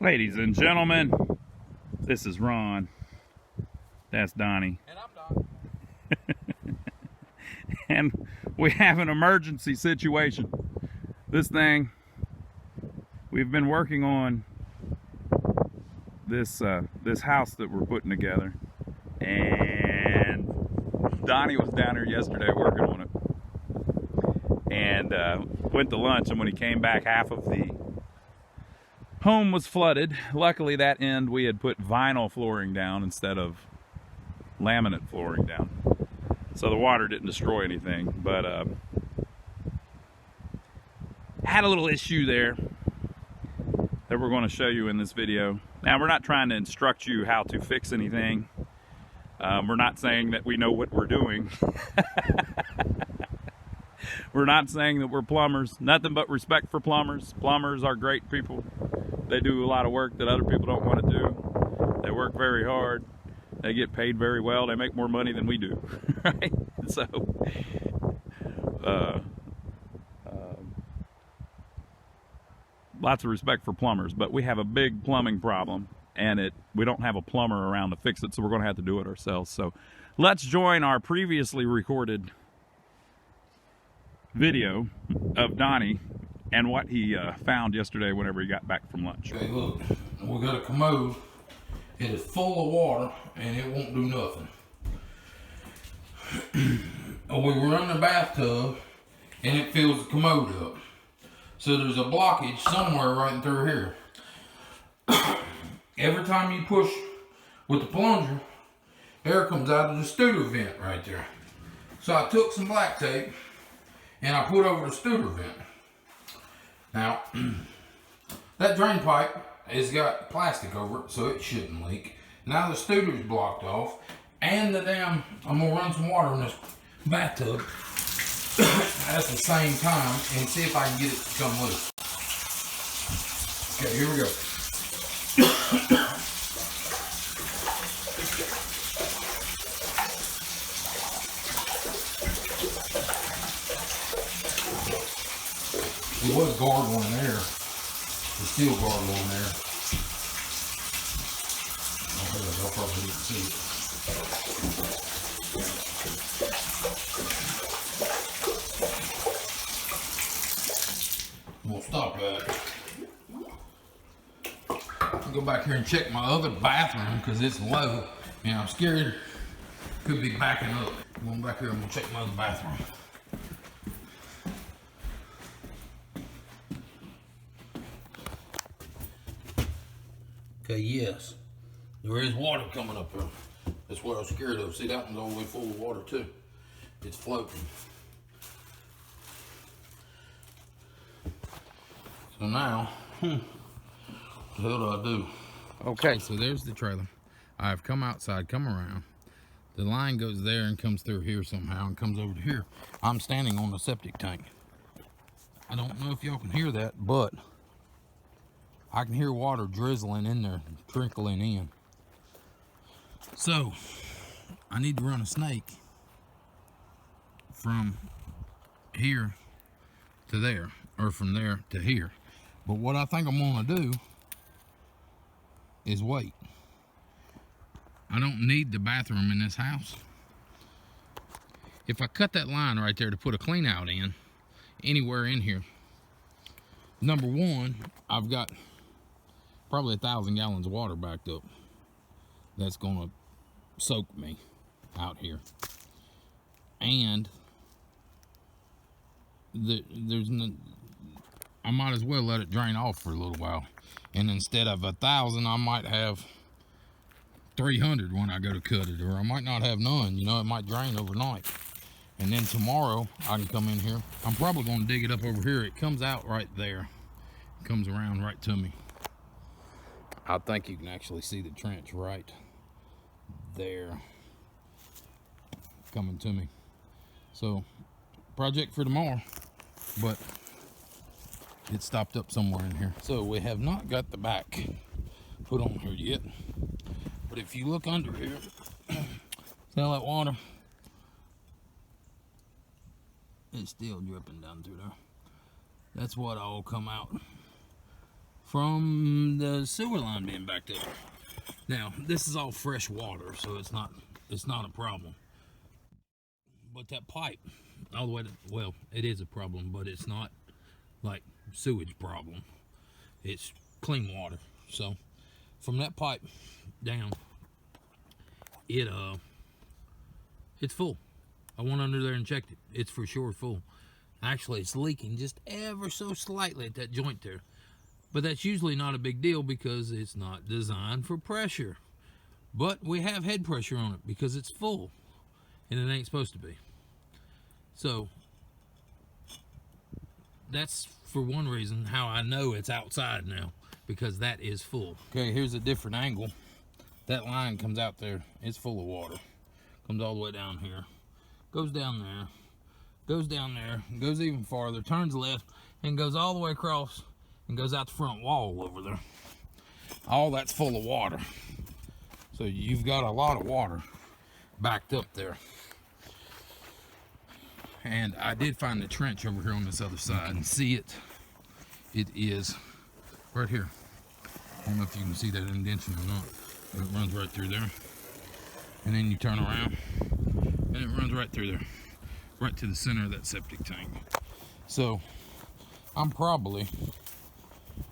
Ladies and gentlemen, this is Ron. That's Donnie. And I'm Don. And we have an emergency situation. This thing, we've been working on this house that we're putting together, and Donnie was down here yesterday working on it, and went to lunch, and when he came back, half of the home was flooded. Luckily, that end we had put vinyl flooring down instead of laminate flooring down, so the water didn't destroy anything, but had a little issue there that we're going to show you in this video. Now, we're not trying to instruct you how to fix anything. We're not saying that we know what we're doing. We're not saying that we're plumbers. Nothing but respect for plumbers. Plumbers are great people. They do a lot of work that other people don't want to do. They work very hard. They get paid very well. They make more money than we do, right? So, lots of respect for plumbers, but we have a big plumbing problem, and we don't have a plumber around to fix it, so we're going to have to do it ourselves. So, let's join our previously recorded video of Donnie and what he found yesterday whenever he got back from lunch. Okay, look, we got a commode. It is full of water and it won't do nothing. We run the bathtub and it fills the commode up. So there's a blockage somewhere right through here. Every time you push with the plunger, air comes out of the Studer vent right there. So I took some black tape and I put over the Studer vent. Now, that drain pipe has got plastic over it, so it shouldn't leak. Now the Studer's blocked off, and I'm gonna run some water in this bathtub at the same time and see if I can get it to come loose. Okay, here we go. There was gargle in there. There's still gargle in there. I'll probably didn't see it. We'll stop that. I'll go back here and check my other bathroom because it's low and I'm scared it could be backing up. I'm going back here and we'll check my other bathroom. Okay, yes, there is water coming up here. That's what I was scared of. See, that one's all the way full of water too. It's floating. So now, what the hell do I do? Okay, so there's the trailer. I've come outside, come around. The line goes there and comes through here somehow and comes over to here. I'm standing on the septic tank. I don't know if y'all can hear that, but I can hear water drizzling in there, trickling in. So, I need to run a snake from here to there, or from there to here. But what I think I'm gonna do is wait. I don't need the bathroom in this house. If I cut that line right there to put a clean out in, anywhere in here, number one, I've got probably 1,000 gallons of water backed up. That's gonna soak me out here. And I might as well let it drain off for a little while. And instead of 1,000, I might have 300 when I go to cut it, or I might not have none. You know, it might drain overnight. And then tomorrow I can come in here. I'm probably gonna dig it up over here. It comes out right there. It comes around right to me. I think you can actually see the trench right there coming to me. So, project for tomorrow, but it stopped up somewhere in here. So we have not got the back put on here yet, but if you look under here, see all that water? It's still dripping down through there. That's what all come out from the sewer line being backed up. Now, this is all fresh water, so it's not a problem. But that pipe, all the way to, well, it is a problem, but it's not like sewage problem. It's clean water. So from that pipe down, it's full. I went under there and checked it. It's for sure full. Actually, it's leaking just ever so slightly at that joint there. But that's usually not a big deal because it's not designed for pressure. But we have head pressure on it because it's full and it ain't supposed to be. So that's for one reason how I know it's outside now, because that is full. Okay, here's a different angle. That line comes out there, it's full of water. Comes all the way down here, goes down there, goes down there, goes even farther, turns left, and goes all the way across and goes out the front wall over there. All that's full of water. So you've got a lot of water backed up there. And I did find the trench over here on this other side and see it. It is right here. I don't know if you can see that indentation or not, but it runs right through there. And then you turn around and it runs right through there, right to the center of that septic tank. So I'm probably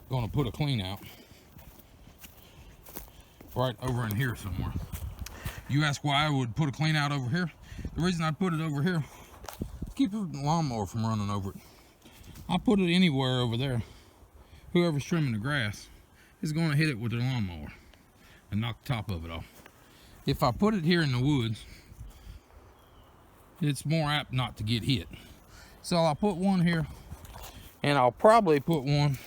gonna put a clean out right over in here somewhere. You ask why I would put a clean out over here? The reason I put it over here, keep the lawnmower from running over it. I'll put it anywhere over there. Whoever's trimming the grass is going to hit it with their lawnmower and knock the top of it off. If I put it here in the woods, it's more apt not to get hit. So I'll put one here, and I'll probably put one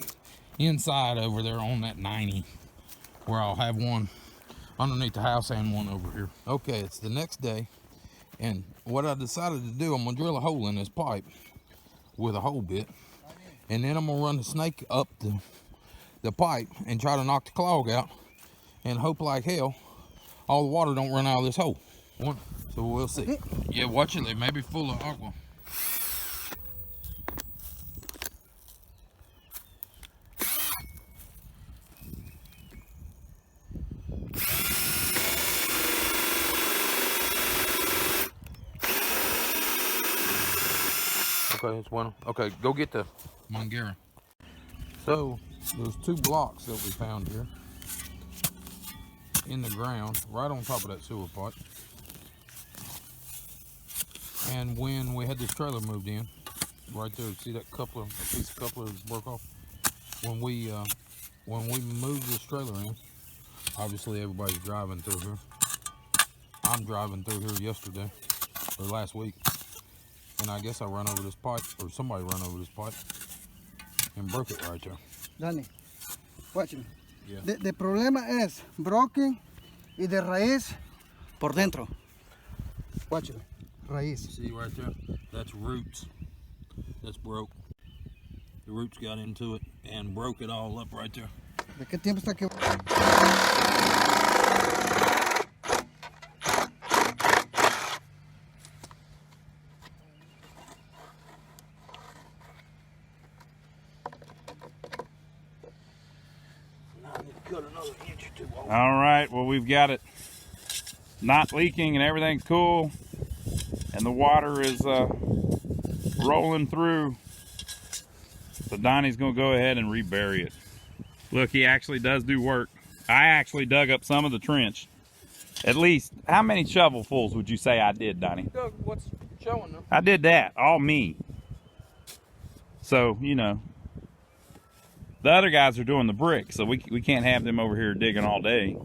inside over there on that 90, where I'll have one underneath the house and one over here. Okay, it's the next day. And what I decided to do, I'm gonna drill a hole in this pipe with a hole bit, and then I'm gonna run the snake up the pipe and try to knock the clog out and hope like hell all the water don't run out of this hole. So we'll see. Yeah, watch it, they may be full of aqua. Okay, it's one. Okay, go get the Mangera. So there's 2 blocks that we found here in the ground, right on top of that sewer pipe. And when we had this trailer moved in, right there, see that piece of coupler that broke off? When we moved this trailer in, obviously everybody's driving through here. I'm driving through here yesterday, or last week. And I guess I run over this pipe, or somebody run over this pipe and broke it right there. Donnie, watch me. Yeah. The problema es broken y de raíz por dentro. Watch me. Raíz. See right there? That's roots. That's broke. The roots got into it and broke it all up right there. ¿De qué tiempo está que... All right, well, we've got it not leaking and everything's cool, and the water is rolling through. So Donnie's gonna go ahead and rebury it. Look, he actually does do work. I actually dug up some of the trench. At least, how many shovelfuls would you say I did, Donnie? Doug, what's showing them? I did that, all me. So, you know, the other guys are doing the brick, so we can't have them over here digging all day.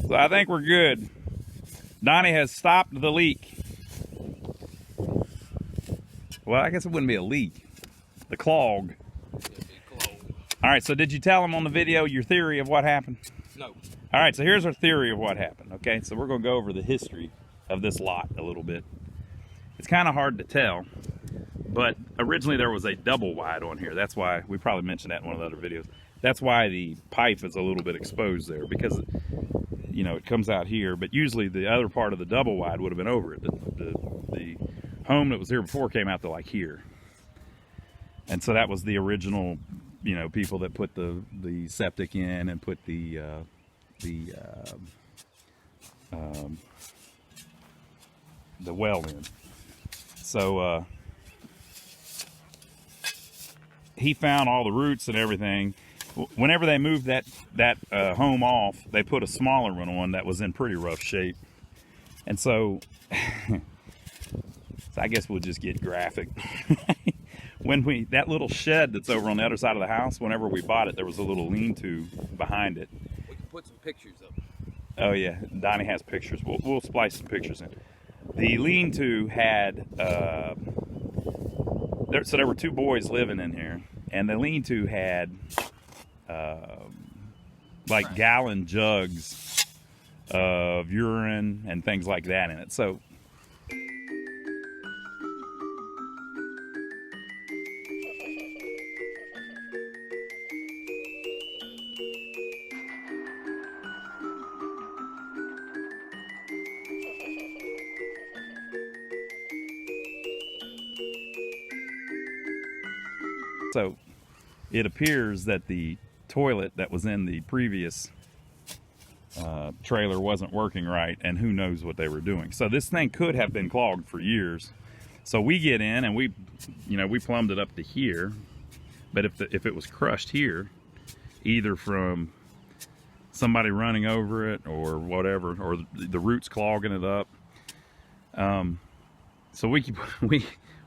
So I think we're good. Donnie has stopped the leak. Well, I guess it wouldn't be a leak. The clog. All right, so did you tell him on the video your theory of what happened? No. All right, so here's our theory of what happened, okay? So we're going to go over the history of this lot a little bit. It's kind of hard to tell, but originally there was a double wide on here. That's why, we probably mentioned that in one of the other videos. That's why the pipe is a little bit exposed there, because, you know, it comes out here, but usually the other part of the double wide would have been over it. The home that was here before came out to like here. And so that was the original, you know, people that put the septic in and put the well in. So he found all the roots and everything. Whenever they moved that home off, they put a smaller one on that was in pretty rough shape. And so, so I guess we'll just get graphic. When that little shed that's over on the other side of the house, whenever we bought it, there was a little lean-to behind it. We can put some pictures up. Oh yeah, Donnie has pictures. We'll splice some pictures in. The lean-to had, so there were 2 boys living in here, and the lean-to had like gallon jugs of urine and things like that in it. So it appears that the toilet that was in the previous trailer wasn't working right, and who knows what they were doing. So this thing could have been clogged for years. So we get in and we plumbed it up to here, but if it was crushed here, either from somebody running over it or whatever, or the roots clogging it up, so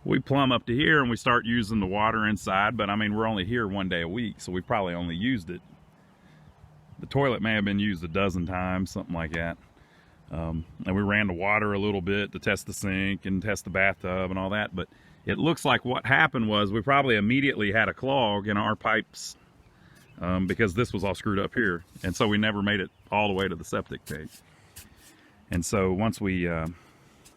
we plumb up to here and we start using the water inside. But I mean, we're only here 1 day a week, so we probably only used it. The toilet may have been used a dozen times, something like that. And we ran the water a little bit to test the sink and test the bathtub and all that. But it looks like what happened was we probably immediately had a clog in our pipes, because this was all screwed up here. And so we never made it all the way to the septic tank. And so once we...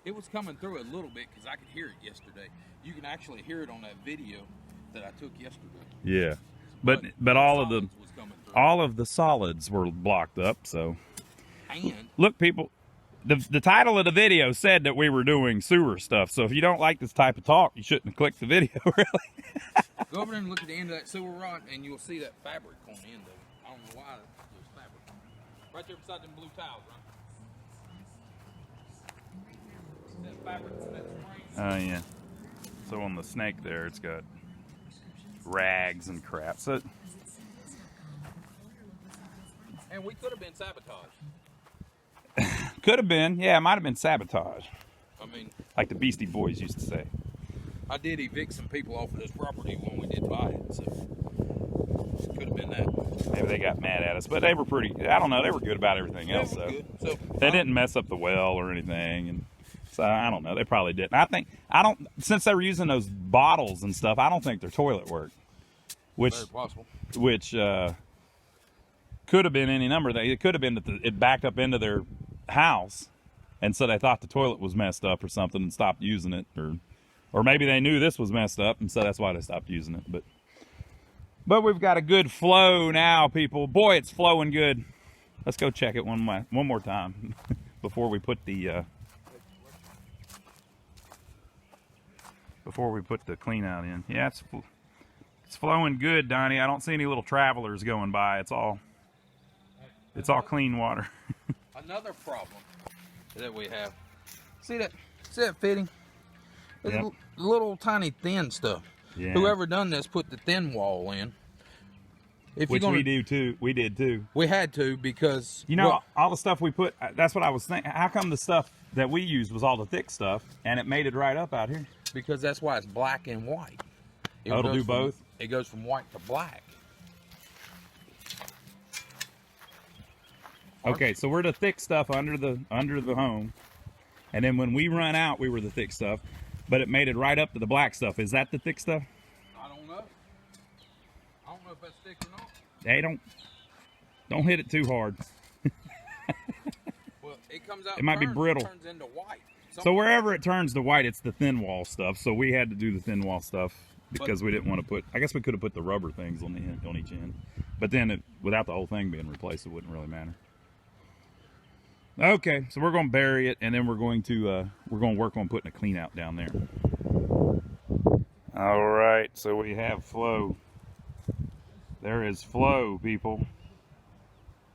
It was coming through a little bit because I could hear it yesterday. You can actually hear it on that video that I took yesterday. Yeah, but all of the solids were blocked up. So, and look, people, the title of the video said that we were doing sewer stuff. So if you don't like this type of talk, you shouldn't have clicked the video. Really. Go over there and look at the end of that sewer rod, and you'll see that fabric on the end of it. I don't know why there's fabric on it. Right there beside them blue tiles, right? Oh yeah. So on the snake there, it's got rags and crap. So, and we could have been sabotaged. Could have been, yeah, it might have been sabotage. I mean, like the Beastie Boys used to say. I did evict some people off of this property when we did buy it, so it could have been that. Maybe they got mad at us, but they were pretty. I don't know. They were good about everything else, though. So they didn't mess up the well or anything, and. So I don't know. They probably didn't. Since they were using those bottles and stuff, I don't think their toilet worked. Which, very possible. Which could have been any number. It could have been that it backed up into their house, and so they thought the toilet was messed up or something and stopped using it, or maybe they knew this was messed up and so that's why they stopped using it. But we've got a good flow now, people. Boy, it's flowing good. Let's go check it one more time before we put the. Before we put the clean out in. Yeah, it's flowing good, Donnie. I don't see any little travelers going by. It's all clean water. Another problem that we have. See that fitting? It's yep. Little tiny thin stuff. Yeah. Whoever done this put the thin wall in. Which we do too. We did too. We had to because all the stuff we put. That's what I was thinking. How come the stuff that we used was all the thick stuff and it made it right up out here? Because that's why it's black and white. It'll do both? It goes from white to black. Okay, so we're the thick stuff under the home. And then when we run out, we were the thick stuff. But it made it right up to the black stuff. Is that the thick stuff? I don't know. I don't know if that's thick or not. Hey, don't hit it too hard. Well, it comes out. It might be brittle. It turns into white. So wherever it turns to white, it's the thin wall stuff. So we had to do the thin wall stuff because we didn't want to put. I guess we could have put the rubber things on each end, but then without the whole thing being replaced, it wouldn't really matter. Okay, so we're going to bury it, and then we're going to work on putting a clean out down there. All right, so we have flow. There is flow, people.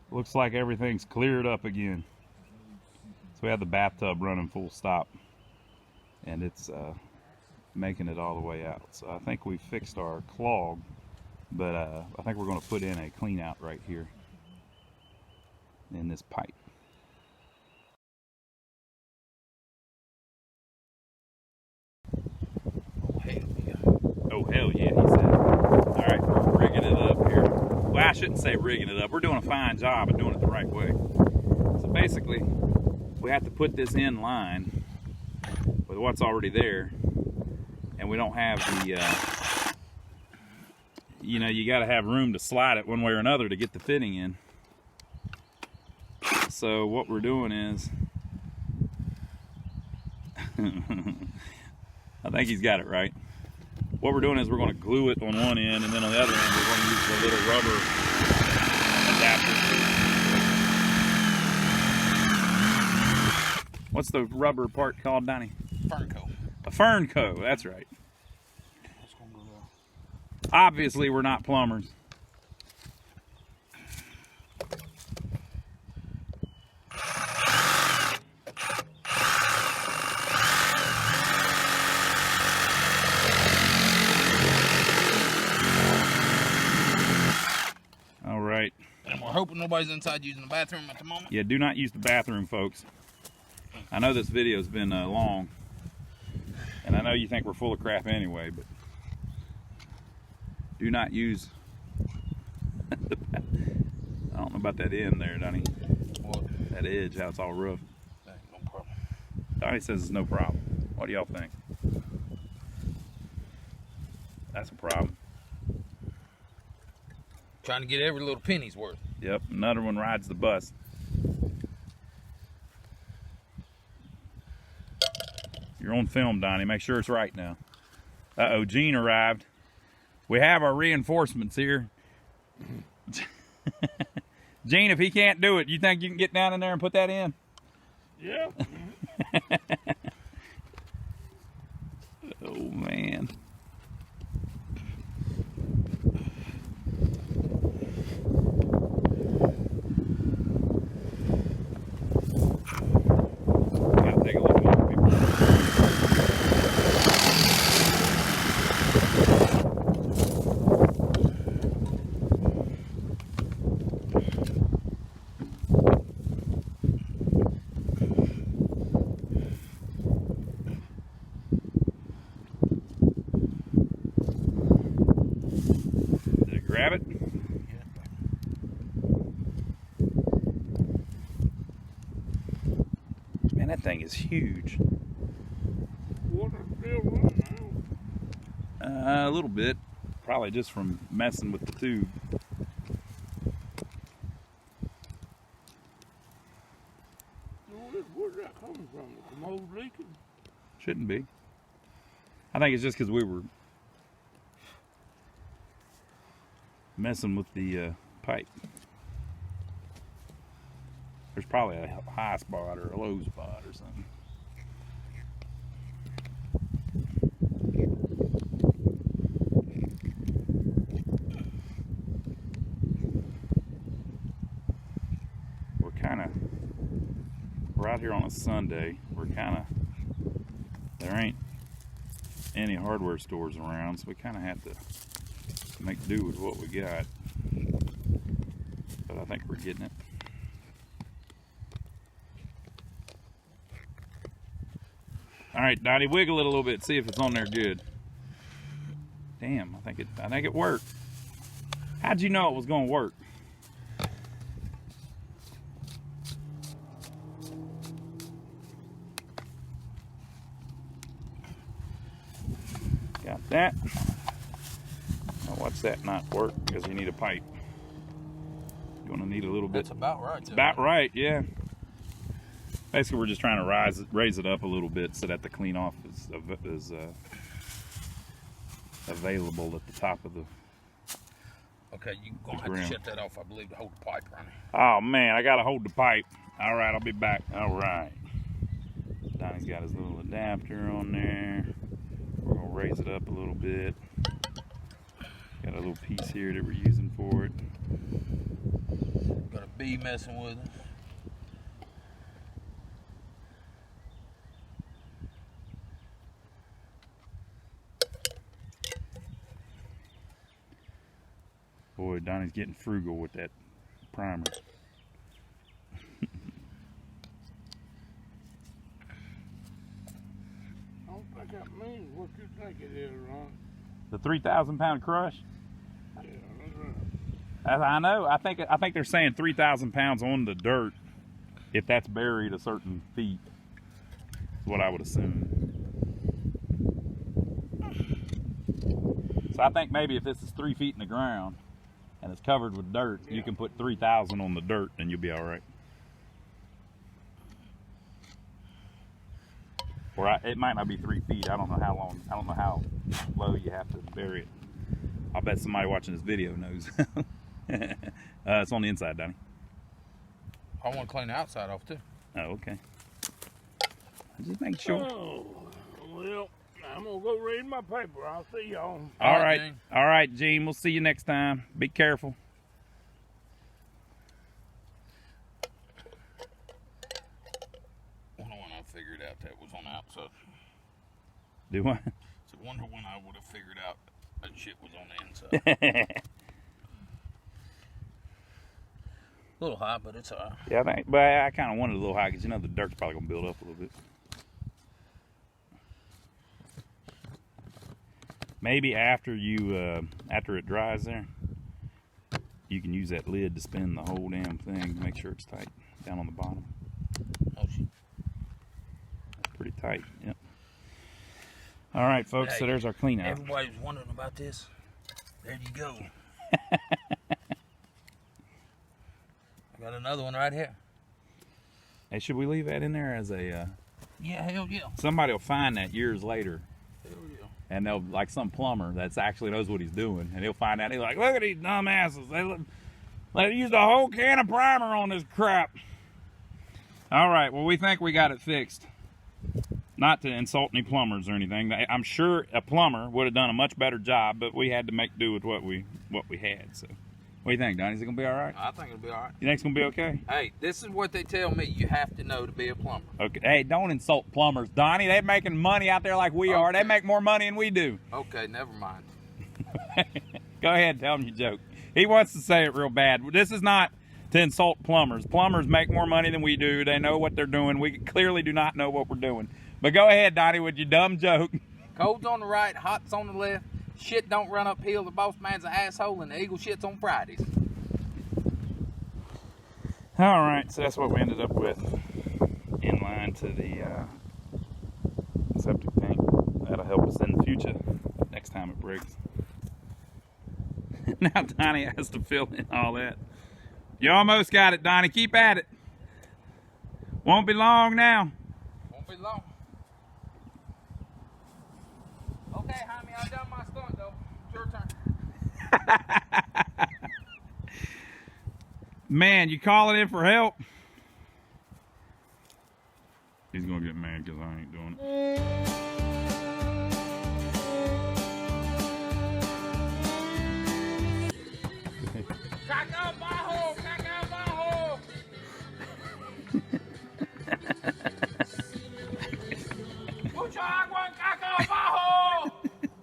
Looks like everything's cleared up again. So we have the bathtub running full stop, and it's making it all the way out. So I think we fixed our clog, but I think we're going to put in a clean out right here in this pipe. Oh, hell yeah, he said. All right, we're rigging it up here. Well, I shouldn't say rigging it up. We're doing a fine job of doing it the right way. So basically, we have to put this in line with what's already there. And we don't have the, you know, you got to have room to slide it one way or another to get the fitting in. So what we're doing is, I think he's got it right. What we're doing is we're going to glue it on one end, and then on the other end we're going to use the little rubber adapter. What's the rubber part called, Donnie? Fernco. A Fernco, that's right. Obviously, we're not plumbers. All right. And we're hoping nobody's inside using the bathroom at the moment. Yeah, do not use the bathroom, folks. I know this video's been long, and I know you think we're full of crap anyway, but do not use the bathroom. I don't know about that end there, Donnie. What? That edge, how it's all rough. That ain't no problem. Donnie says it's no problem. What do y'all think? That's a problem. Trying to get every little penny's worth. Yep, another one rides the bus. You're on film, Donnie. Make sure it's right now. Uh-oh, Gene arrived. We have our reinforcements here. Gene, if he can't do it, you think you can get down in there and put that in? Yeah. Oh, man. Gotta take a look at it, people. Did it grab it? Man, that thing is huge. Water still running now. A little bit. Probably just from messing with the tube. Where's that coming from? The commode leaking? Shouldn't be. I think it's just because we were messing with the pipe. There's probably a high spot or a low spot or something. We're out here on a Sunday. There ain't any hardware stores around, so we kind of have to make do with what we got. But I think we're getting it. All right, Donnie, wiggle it a little bit, see if it's on there good. Damn, I think it worked. How'd you know it was gonna work? Got that. Now watch that not work because you need a pipe. You're gonna need a little bit. That's about right. It's about right, yeah. Basically, we're just trying to raise it up a little bit so that the clean off is available at the top of the. Okay, you're gonna have to shut that off, I believe, to hold the pipe running. Oh man, I gotta hold the pipe. All right, I'll be back. All right. Donnie's got his little adapter on there. We're gonna raise it up a little bit. Got a little piece here that we're using for it. Got a bee messing with it. Boy, Donnie's getting frugal with that primer. I don't think that means what you think it is, Ron. The 3,000 pound crush? Yeah, that's right. I know. I think they're saying 3,000 pounds on the dirt if that's buried a certain feet. Is what I would assume. So I think maybe if this is 3 feet in the ground and it's covered with dirt, you can put 3,000 on the dirt and you'll be all right. Or it might not be 3 feet. I don't know how long. I don't know how low you have to bury it. I'll bet somebody watching this video knows. It's on the inside, Donnie. I want to clean the outside off too. Oh, okay. Just make sure. Oh, well, I'm gonna go read my paper. I'll see y'all. All right. Gene. All right, Gene. We'll see you next time. Be careful. Wonder when I figured out that was on the outside. Do what? So wonder when I would have figured out that shit was on the inside. A little high, but it's high. Yeah, but I kind of wanted a little high because you know the dirt's probably gonna build up a little bit. Maybe after it dries there, you can use that lid to spin the whole damn thing to make sure it's tight down on the bottom. Oh shit. Pretty tight. Yep. All right, folks. Hey, so there's our clean out. Everybody's wondering about this. There you go. I got another one right here. Hey, should we leave that in there as a? Yeah, hell yeah. Somebody will find that years later. Hell yeah. And they'll, like some plumber that's actually knows what he's doing, and he'll find out. He's like, "Look at these dumbasses! They used a whole can of primer on this crap." All right, well, we think we got it fixed. Not to insult any plumbers or anything. I'm sure a plumber would have done a much better job, but we had to make do with what we had. So, what do you think, Donnie? Is it gonna be all right? I think it'll be all right. You think it's gonna be okay? Hey, this is what they tell me you have to know to be a plumber. Okay. Hey, don't insult plumbers, Donnie. They're making money out there like we are. They make more money than we do. Okay, never mind. Go ahead, tell him you joke. He wants to say it real bad. This is not to insult plumbers. Plumbers make more money than we do. They know what they're doing. We clearly do not know what we're doing. But go ahead, Donnie, with your dumb joke. Cold's on the right, hot's on the left. Shit don't run uphill. The boss man's an asshole, and the eagle shits on Fridays. All right, so that's what we ended up with in line to the septic tank. That'll help us in the future next time it breaks. Now Donnie has to fill in all that. You almost got it, Donnie. Keep at it. Won't be long now. Won't be long. Okay, Jaime, I done my stunt though. It's your turn. Man, you calling in for help? He's gonna get mad because I ain't doing it. Ca-Ca Abajo! Ca-Ca Abajo! Mucho agua en Ca-Ca Abajo!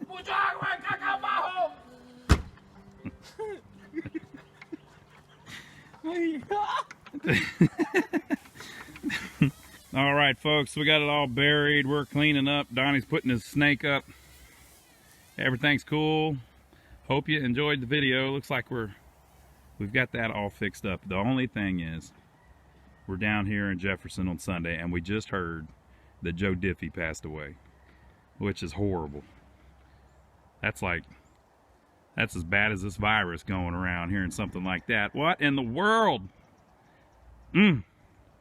Mucho agua en Ca-Ca Abajo! All right, folks, we got it all buried. We're cleaning up. Donnie's putting his snake up. Everything's cool. Hope you enjoyed the video. Looks like we've got that all fixed up. The only thing is, we're down here in Jefferson on Sunday, and we just heard that Joe Diffie passed away, which is horrible. That's as bad as this virus going around, hearing something like that. What in the world?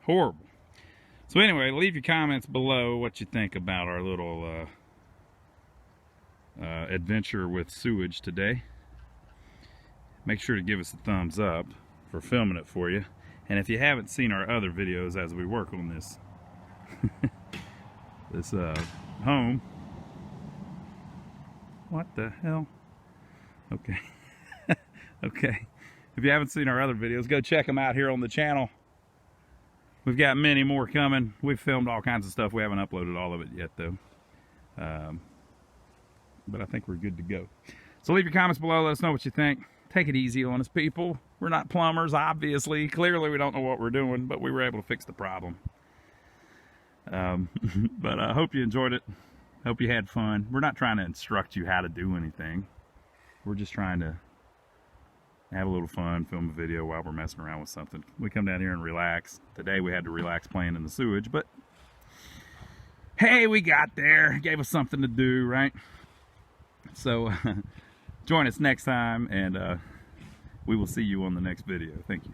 Horrible. So anyway, leave your comments below what you think about our little adventure with sewage today. Make sure to give us a thumbs up for filming it for you. And if you haven't seen our other videos as we work on this this home, What the hell? Okay. Okay. If you haven't seen our other videos, go check them out here on the channel. We've got many more coming. We've filmed all kinds of stuff. We haven't uploaded all of it yet, though. But I think we're good to go. So leave your comments below. Let us know what you think. Take it easy on us, people. We're not plumbers, obviously. Clearly, we don't know what we're doing, but we were able to fix the problem. But I hope you enjoyed it. Hope you had fun. We're not trying to instruct you how to do anything. We're just trying to have a little fun, film a video while we're messing around with something. We come down here and relax. Today we had to relax playing in the sewage, but hey, we got there. Gave us something to do, right? So join us next time, and we will see you on the next video. Thank you.